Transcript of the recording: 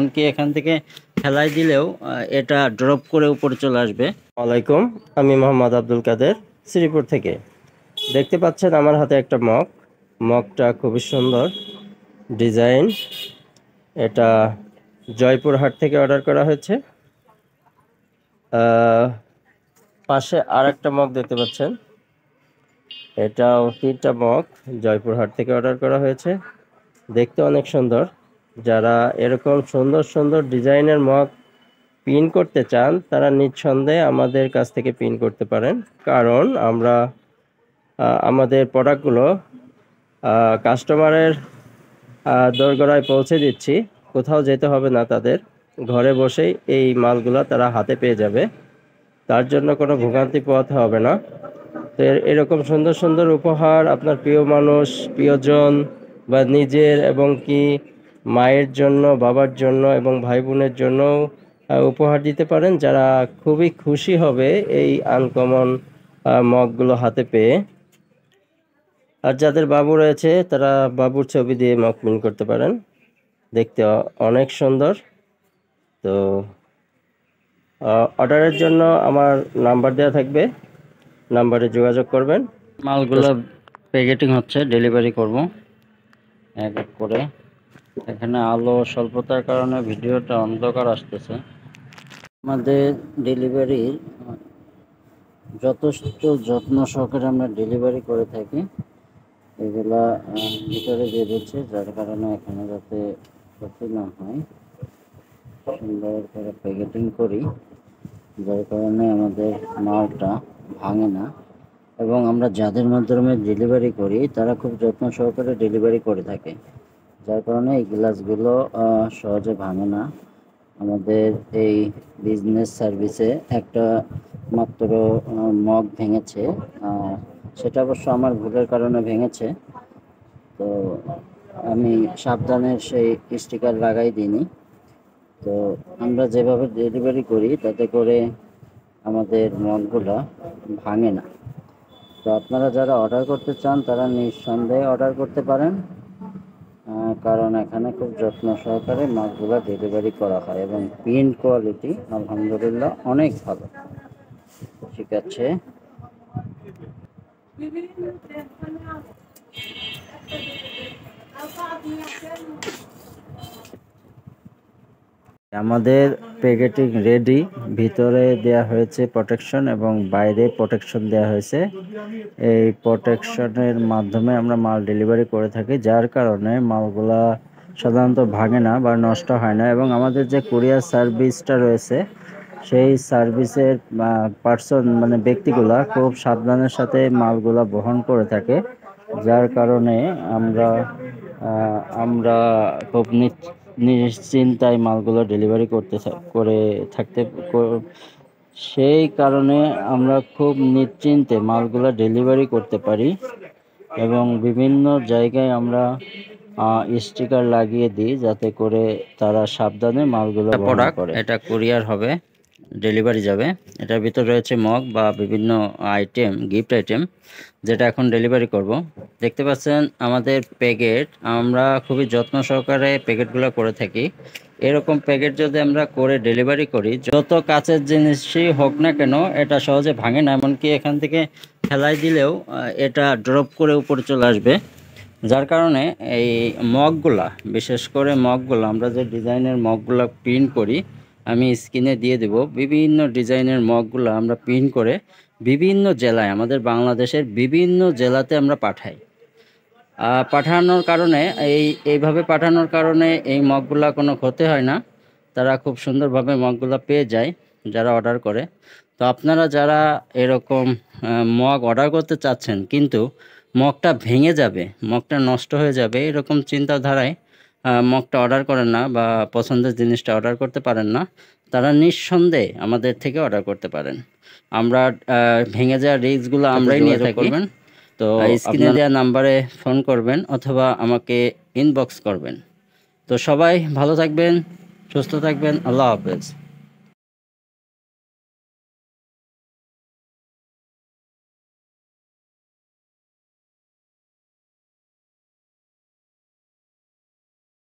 এমনকি এখান থেকে ফেলাই দিলেও এটা ড্রপ করে উপরে চলে আসবে। ওয়ালাইকুম, আমি মোহাম্মদ আব্দুল কাদের, শ্রীপুর থেকে। দেখতে পাচ্ছেন আমার হাতে একটা মগটা খুবই সুন্দর ডিজাইন। এটা জয়পুরহাট থেকে অর্ডার করা হয়েছে। পাশে আর একটা মগ দেখতে পাচ্ছেন, এটাও 3টা মগ জয়পুরহাট থেকে অর্ডার করা হয়েছে। দেখতে অনেক সুন্দর। যারা এরকম সুন্দর সুন্দর ডিজাইনের মগ পিন করতে চান তারা নিঃসন্দেহে আমাদের কাছ থেকে পিন করতে পারেন, কারণ আমরা আমাদের প্রোডাক্টগুলো কাস্টমারের দোরগোড়ায় পৌঁছে দিচ্ছি। কোথাও যেতে হবে না, তাদের ঘরে বসেই এই মালগুলো তারা হাতে পেয়ে যাবে। তার জন্য কোনো ভোগান্তি পোহাতে হবে না। তো এরকম সুন্দর সুন্দর উপহার আপনার প্রিয় মানুষ, প্রিয়জন বা নিজের এবং কি মায়ের জন্য, বাবার জন্য এবং ভাই বোনের জন্য উপহার দিতে পারেন, যারা খুবই খুশি হবে এই আনকমন মগগুলো হাতে পেয়ে। আর যাদের বাবু রয়েছে তারা বাবুর ছবি দিয়ে মগ প্রিন্ট করতে পারেন। দেখতে অনেক সুন্দর। তো অর্ডারের জন্য আমার নাম্বার দেওয়া থাকবে, নাম্বারে যোগাযোগ করবেন। মালগুলো প্যাকেটিং হচ্ছে, ডেলিভারি করব এক এক করে। এখানে আলো স্বল্পতার কারণে ভিডিওটা অন্ধকার আসতেছে। আমাদের ডেলিভারির যথেষ্ট যত্ন সহকারে আমরা ডেলিভারি করে থাকি। এগুলা ভিতরে দিয়ে দিচ্ছে, যার কারণে এখানে যাতে ক্ষতি না হয়, সুন্দর করে প্যাকেটিং করি, যার কারণে আমাদের মালটা ভাঙে না। এবং আমরা যাদের মাধ্যমে ডেলিভারি করি তারা খুব যত্ন সহকারে ডেলিভারি করে থাকে, যার কারণে এই গ্লাসগুলো সহজে ভাঙে না। আমাদের এই বিজনেস সার্ভিসে একটা মাত্র মগ ভেঙেছে, সেটা অবশ্য আমার ভুলের কারণে ভেঙেছে। তো আমি সাবধানের সেই স্টিকার লাগাই দিইনি। তো আমরা যেভাবে ডেলিভারি করি তাতে করে আমাদের মগগুলো ভাঙে না। তো আপনারা যারা অর্ডার করতে চান তারা নিঃসন্দেহে অর্ডার করতে পারেন, কারণ এখানে খুব যত্ন সহকারে মাছগুলো ডেলিভারি করা হয় এবং প্রিন্ট কোয়ালিটি আলহামদুলিল্লাহ অনেক ভালো। ঠিক আছে, আমাদের প্যাকেটিং রেডি। ভিতরে দেয়া হয়েছে প্রোটেকশন এবং বাইরে প্রোটেকশন দেয়া হয়েছে। এই প্রোটেকশনের মাধ্যমে আমরা মাল ডেলিভারি করে থাকি, যার কারণে মালগুলা সাধারণত ভাঙে না বা নষ্ট হয় না। এবং আমাদের যে কুরিয়ার সার্ভিসটা রয়েছে সেই সার্ভিসের পার্সন মানে ব্যক্তিগুলা খুব সাবধানের সাথে মালগুলা বহন করে থাকে, যার কারণে আমরা খুব নিশ্চিন্তায় মালগুলো ডেলিভারি করে থাকতে। সেই কারণে আমরা খুব নিশ্চিন্তে মালগুলো ডেলিভারি করতে পারি এবং বিভিন্ন জায়গায় আমরা স্টিকার লাগিয়ে দিই, যাতে করে তারা সাবধানে মালগুলো বহন করে। এটা কুরিয়ার হবে, ডেলিভারি যাবে। এটার ভিতর রয়েছে মগ বা বিভিন্ন আইটেম, গিফট আইটেম, যেটা এখন ডেলিভারি করব। দেখতে পাচ্ছেন আমাদের প্যাকেট, আমরা খুবই যত্ন সহকারে প্যাকেটগুলো করে থাকি। এরকম প্যাকেট যদি আমরা করে ডেলিভারি করি, যত কাচের জিনিসই হোক না কেন এটা সহজে ভাঙে না। এমনকি এখান থেকে ফেলাই দিলেও এটা ড্রপ করে উপরে চলে আসবে, যার কারণে এই মগগুলা, বিশেষ করে মগগুলো আমরা যে ডিজাইনের মগগুলো প্রিন্ট করি, আমি স্ক্রিনে দিয়ে দেব, বিভিন্ন ডিজাইনের মগগুলো আমরা প্রিন্ট করে বিভিন্ন জেলায়, আমাদের বাংলাদেশের বিভিন্ন জেলাতে আমরা পাঠাই। পাঠানোর কারণে এইভাবে পাঠানোর কারণে এই মগগুলা কোনো ক্ষতি হয় না, তারা খুব সুন্দরভাবে মগগুলা পেয়ে যায় যারা অর্ডার করে। তো আপনারা যারা এরকম মগ অর্ডার করতে চাচ্ছেন কিন্তু মগটা ভেঙে যাবে, মগটা নষ্ট হয়ে যাবে, এরকম চিন্তাধারায় মগটা অর্ডার করেন না বা পছন্দের জিনিসটা অর্ডার করতে পারেন না, তারা নিঃসন্দেহে আমাদের থেকে অর্ডার করতে পারেন। আমরা ভেঙে যাওয়ার রিস্কগুলো আমরাই নিয়ে থাকি। তো স্ক্রিনে দেওয়া নাম্বারে ফোন করবেন অথবা আমাকে ইনবক্স করবেন। তো সবাই ভালো থাকবেন, সুস্থ থাকবেন, আল্লাহ হাফেজ।